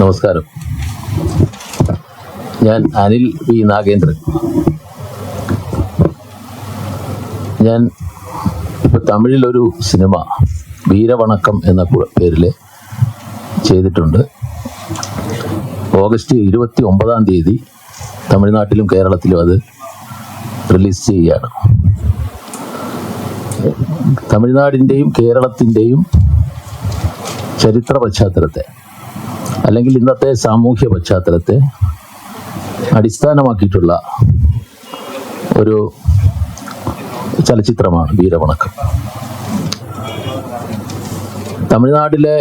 നമസ്കാരം. ഞാൻ അനിൽ വി നാഗേന്ദ്രൻ. ഞാൻ ഇപ്പോൾ തമിഴിലൊരു സിനിമ വീരവണക്കം എന്ന പേരിൽ ചെയ്തിട്ടുണ്ട്. ഓഗസ്റ്റ് 29 തമിഴ്നാട്ടിലും കേരളത്തിലും അത് റിലീസ് ചെയ്യുകയാണ്. തമിഴ്നാടിൻ്റെയും കേരളത്തിൻ്റെയും ചരിത്ര പശ്ചാത്തലത്തെ അല്ലെങ്കിൽ ഇന്നത്തെ സാമൂഹ്യ പശ്ചാത്തലത്തെ അടിസ്ഥാനമാക്കിയിട്ടുള്ള ഒരു ചലച്ചിത്രമാണ് വീരവണക്കം. തമിഴ്നാട്ടിലെ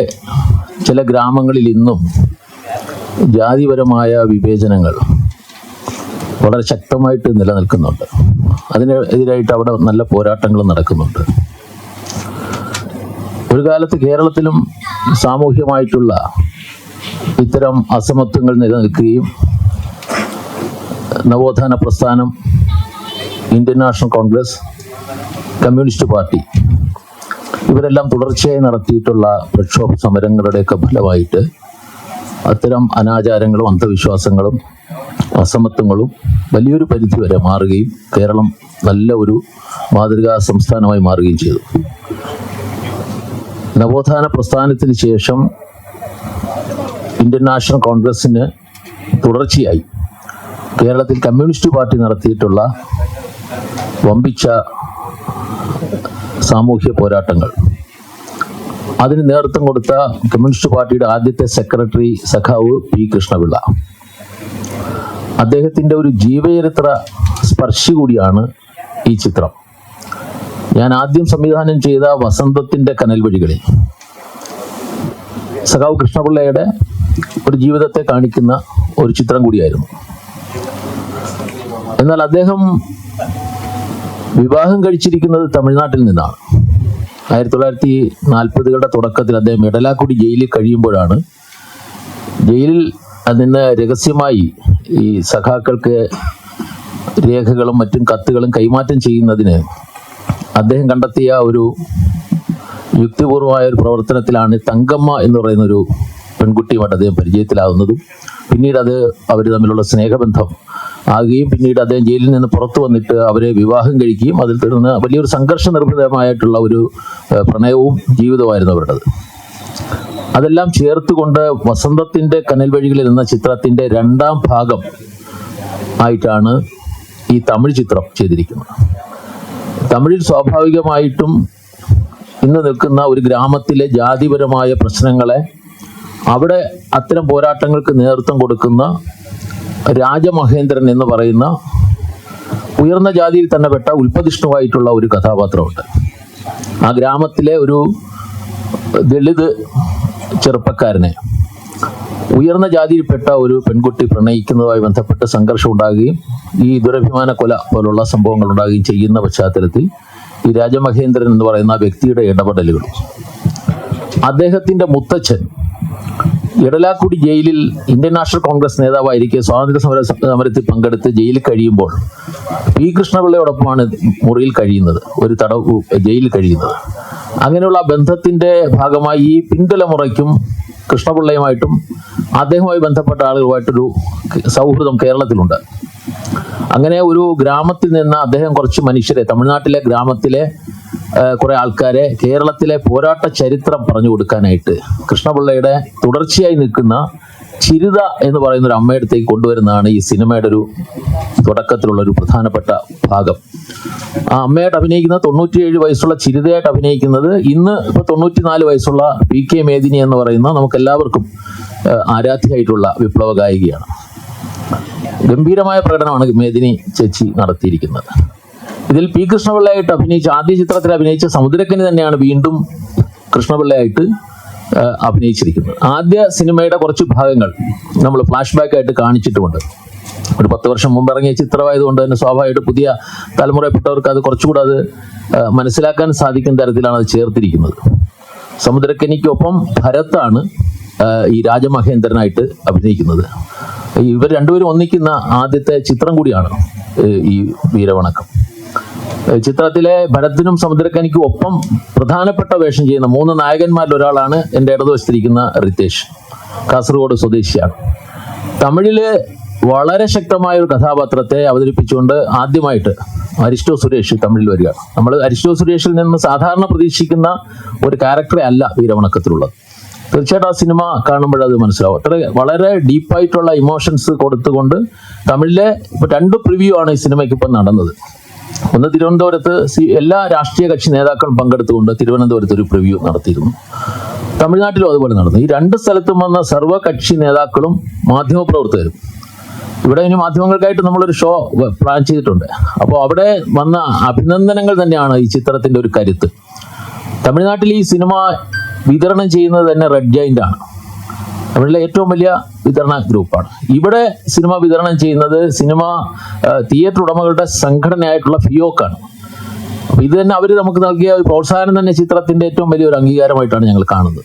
ചില ഗ്രാമങ്ങളിൽ ഇന്നും ജാതിപരമായ വിവേചനങ്ങൾ വളരെ ശക്തമായിട്ട് നിലനിൽക്കുന്നുണ്ട്. അതിനെതിരായിട്ട് അവിടെ നല്ല പോരാട്ടങ്ങൾ നടക്കുന്നുണ്ട്. ഒരു കാലത്ത് കേരളത്തിലും സാമൂഹ്യമായിട്ടുള്ള ഇത്തരം അസമത്വങ്ങൾ നിലനിൽക്കുകയും നവോത്ഥാന പ്രസ്ഥാനം, Indian national Congress, communist party ഇവരെല്ലാം തുടർച്ചയായി നടത്തിയിട്ടുള്ള പ്രക്ഷോഭ സമരങ്ങളുടെയൊക്കെ ഫലമായിട്ട് അത്തരം അനാചാരങ്ങളും അന്ധവിശ്വാസങ്ങളും അസമത്വങ്ങളും വലിയൊരു പരിധി വരെ മാറുകയും കേരളം നല്ല ഒരു മാതൃകാ സംസ്ഥാനമായി മാറുകയും ചെയ്തു. നവോത്ഥാന പ്രസ്ഥാനത്തിന് ശേഷം ഇന്ത്യൻ നാഷണൽ കോൺഗ്രസിന് തുടർച്ചയായി കേരളത്തിൽ കമ്മ്യൂണിസ്റ്റ് പാർട്ടി നടത്തിയിട്ടുള്ള വമ്പിച്ച സാമൂഹ്യ പോരാട്ടങ്ങൾ, അതിന് നേതൃത്വം കൊടുത്ത കമ്മ്യൂണിസ്റ്റ് പാർട്ടിയുടെ ആദ്യത്തെ സെക്രട്ടറി സഖാവ് പി കൃഷ്ണപിള്ള, അദ്ദേഹത്തിൻ്റെ ഒരു ജീവചരിത്ര സ്പർശി കൂടിയാണ് ഈ ചിത്രം. ഞാൻ ആദ്യം സംവിധാനം ചെയ്ത വസന്തത്തിൻ്റെ കനൽ വഴികളിൽ സഖാവ് കൃഷ്ണപിള്ളയുടെ ഒരു ജീവിതത്തെ കാണിക്കുന്ന ഒരു ചിത്രം കൂടിയായിരുന്നു. എന്നാൽ അദ്ദേഹം വിവാഹം കഴിച്ചിരിക്കുന്നത് തമിഴ്നാട്ടിൽ നിന്നാണ്. 1940കളുടെ തുടക്കത്തിൽ അദ്ദേഹം ഇടലാക്കുടി ജയിലിൽ കഴിയുമ്പോഴാണ് ജയിലിൽ നിന്ന് രഹസ്യമായി ഈ സഖാക്കൾക്ക് രേഖകളും മറ്റും കത്തുകളും കൈമാറ്റം ചെയ്യുന്നതിന് അദ്ദേഹം കണ്ടെത്തിയ ഒരു യുക്തിപൂർവമായ ഒരു പ്രവർത്തനത്തിലാണ് തങ്കമ്മ എന്ന് പറയുന്ന ഒരു പെൺകുട്ടിയുമായിട്ട് അദ്ദേഹം പരിചയത്തിലാവുന്നതും പിന്നീട് അവർ തമ്മിലുള്ള സ്നേഹബന്ധം ആകുകയും പിന്നീട് അദ്ദേഹം ജയിലിൽ നിന്ന് പുറത്തു വന്നിട്ട് അവരെ വിവാഹം കഴിക്കുകയും അതിൽ തുടർന്ന് വലിയൊരു സംഘർഷ നിർഭരമായിട്ടുള്ള ഒരു പ്രണയവും ജീവിതമായിരുന്നു അവരുടേത്. അതെല്ലാം ചേർത്തുകൊണ്ട് വസന്തത്തിൻ്റെ കനൽ വഴികളിൽ എന്ന ചിത്രത്തിൻ്റെ 2ാം ഭാഗം ആയിട്ടാണ് ഈ തമിഴ് ചിത്രം ചെയ്തിരിക്കുന്നത്. തമിഴിൽ സ്വാഭാവികമായിട്ടും ഇന്ന് നിൽക്കുന്ന ഒരു ഗ്രാമത്തിലെ ജാതിപരമായ പ്രശ്നങ്ങളെ അവിടെ അത്തരം പോരാട്ടങ്ങൾക്ക് നേതൃത്വം കൊടുക്കുന്ന രാജമഹേന്ദ്രൻ എന്ന് പറയുന്ന ഉയർന്ന ജാതിയിൽ തന്നെ പെട്ട ഉൽപ്പതിഷ്ണുവായിട്ടുള്ള ഒരു കഥാപാത്രമുണ്ട്. ആ ഗ്രാമത്തിലെ ഒരു ദളിത് ചെറുപ്പക്കാരനെ ഉയർന്ന ജാതിയിൽപ്പെട്ട ഒരു പെൺകുട്ടി പ്രണയിക്കുന്നതുമായി ബന്ധപ്പെട്ട് സംഘർഷം ഉണ്ടാകുകയും ഈ ദുരഭിമാന കൊല പോലുള്ള സംഭവങ്ങൾ ഉണ്ടാകുകയും ചെയ്യുന്ന പശ്ചാത്തലത്തിൽ ഈ രാജമഹേന്ദ്രൻ എന്ന് പറയുന്ന വ്യക്തിയുടെ ഇടപെടലുകളും അദ്ദേഹത്തിൻ്റെ മുത്തച്ഛൻ ഇടലാക്കുടി ജയിലിൽ ഇന്ത്യൻ നാഷണൽ കോൺഗ്രസ് നേതാവായിരിക്കെ സ്വാതന്ത്ര്യ സമരത്തിൽ പങ്കെടുത്ത് ജയിലിൽ കഴിയുമ്പോൾ പി കൃഷ്ണപിള്ളയോടൊപ്പമാണ് മുറിയിൽ കഴിയുന്നത്, ഒരു ജയിലിൽ കഴിയുന്നത്. അങ്ങനെയുള്ള ബന്ധത്തിൻ്റെ ഭാഗമായി ഈ പിൻതലമുറയ്ക്കും കൃഷ്ണപിള്ളയുമായിട്ടും അദ്ദേഹവുമായി ബന്ധപ്പെട്ട ആളുകളുമായിട്ടൊരു സൗഹൃദം കേരളത്തിലുണ്ട്. അങ്ങനെ ഒരു ഗ്രാമത്തിൽ നിന്ന് അദ്ദേഹം കുറച്ച് മനുഷ്യരെ, തമിഴ്നാട്ടിലെ ഗ്രാമത്തിലെ കുറെ ആൾക്കാരെ കേരളത്തിലെ പോരാട്ട ചരിത്രം പറഞ്ഞു കൊടുക്കാനായിട്ട് കൃഷ്ണപിള്ളയുടെ തുടർച്ചയായി നിൽക്കുന്ന ചിരിത എന്ന് പറയുന്ന ഒരു അമ്മയടുത്തേക്ക് കൊണ്ടുവരുന്നതാണ് ഈ സിനിമയുടെ ഒരു തുടക്കത്തിലുള്ള ഒരു പ്രധാനപ്പെട്ട ഭാഗം. ആ അമ്മയായിട്ട് അഭിനയിക്കുന്നത് 97 വയസ്സുള്ള ചിരിതയായിട്ട് അഭിനയിക്കുന്നത് ഇന്ന് ഇപ്പോൾ 94 വയസ്സുള്ള PK മേദിനി എന്ന് പറയുന്ന നമുക്കെല്ലാവർക്കും ആരാധ്യയായിട്ടുള്ള വിപ്ലവ ഗായികയാണ്. ഗംഭീരമായ പ്രകടനമാണ് മേദിനി ചേച്ചി നടത്തിയിരിക്കുന്നത്. ഇതിൽ പി കൃഷ്ണപിള്ളയായിട്ട് അഭിനയിച്ച ആദ്യ ചിത്രത്തിൽ അഭിനയിച്ച സമുദ്രക്കനി തന്നെയാണ് വീണ്ടും കൃഷ്ണപിള്ളയായിട്ട് അഭിനയിച്ചിരിക്കുന്നത്. ആദ്യ സിനിമയുടെ കുറച്ച് ഭാഗങ്ങൾ നമ്മൾ ഫ്ലാഷ് ബാക്ക് ആയിട്ട് കാണിച്ചിട്ടുമുണ്ട്. ഒരു 10 വർഷം മുമ്പ് ഇറങ്ങിയ ചിത്രമായതുകൊണ്ട് തന്നെ സ്വാഭാവികമായിട്ട് പുതിയ തലമുറയിൽപ്പെട്ടവർക്ക് അത് കുറച്ചുകൂടെ അത് മനസ്സിലാക്കാൻ സാധിക്കുന്ന തരത്തിലാണ് അത് ചേർത്തിരിക്കുന്നത്. സമുദ്രക്കനിക്കൊപ്പം ഭരത്താണ് ഈ രാജമഹേന്ദ്രനായിട്ട് അഭിനയിക്കുന്നത്. ഇവർ രണ്ടുപേരും ഒന്നിക്കുന്ന ആദ്യത്തെ ചിത്രം കൂടിയാണ് ഈ വീരവണക്കം. ചിത്രത്തിലെ ഭരത്തിനും സമുദ്രക്കനിക്കും ഒപ്പം പ്രധാനപ്പെട്ട വേഷം ചെയ്യുന്ന 3 നായകന്മാരിൽ ഒരാളാണ് എൻ്റെ ഇടതുവശത്തിരിക്കുന്ന റിതേഷ്. കാസർഗോഡ് സ്വദേശിയാണ്. തമിഴില് വളരെ ശക്തമായ ഒരു കഥാപാത്രത്തെ അവതരിപ്പിച്ചുകൊണ്ട് ആദ്യമായിട്ട് അരിസ്റ്റോ സുരേഷ് തമിഴിൽ വരികയാണ്. നമ്മൾ അരിസ്റ്റോ സുരേഷിൽ നിന്ന് സാധാരണ പ്രതീക്ഷിക്കുന്ന ഒരു ക്യാരക്ടറെ അല്ല വീരവണക്കത്തിലുള്ളത്. തീർച്ചയായിട്ടും ആ സിനിമ കാണുമ്പോഴത് മനസ്സിലാവും. അത്ര വളരെ ഡീപ്പായിട്ടുള്ള ഇമോഷൻസ് കൊടുത്തുകൊണ്ട് തമിഴിലെ ഇപ്പൊ 2 പ്രിവ്യൂ ആണ് ഈ സിനിമയ്ക്ക് ഇപ്പം നടന്നത്. ഒന്ന് തിരുവനന്തപുരത്ത് എല്ലാ രാഷ്ട്രീയ കക്ഷി നേതാക്കളും പങ്കെടുത്തുകൊണ്ട് തിരുവനന്തപുരത്ത് ഒരു പ്രിവ്യൂ നടത്തിയിരുന്നു. തമിഴ്നാട്ടിലും അതുപോലെ നടന്നു. ഈ 2 സ്ഥലത്തും വന്ന സർവ്വകക്ഷി നേതാക്കളും മാധ്യമപ്രവർത്തകരും. ഇവിടെ ഇനി മാധ്യമങ്ങൾക്കായിട്ട് നമ്മളൊരു ഷോ പ്ലാൻ ചെയ്തിട്ടുണ്ട്. അപ്പോൾ അവിടെ വന്ന അഭിനന്ദനങ്ങൾ തന്നെയാണ് ഈ ചിത്രത്തിന്റെ ഒരു കരുത്ത്. തമിഴ്നാട്ടിൽ ഈ സിനിമ വിതരണം ചെയ്യുന്നത് തന്നെ റെഡ് ജയന്റ് ആണ്, തമിഴിലെ ഏറ്റവും വലിയ വിതരണ ഗ്രൂപ്പാണ്. ഇവിടെ സിനിമ വിതരണം ചെയ്യുന്നത് തിയേറ്റർ ഉടമകളുടെ സംഘടനയായിട്ടുള്ള ഫിയോക്കാണ്. അപ്പോൾ ഇത് തന്നെ അവർ നമുക്ക് നൽകിയ പ്രോത്സാഹനം തന്നെ ചിത്രത്തിന്റെ ഏറ്റവും വലിയൊരു അംഗീകാരമായിട്ടാണ് ഞങ്ങൾ കാണുന്നത്.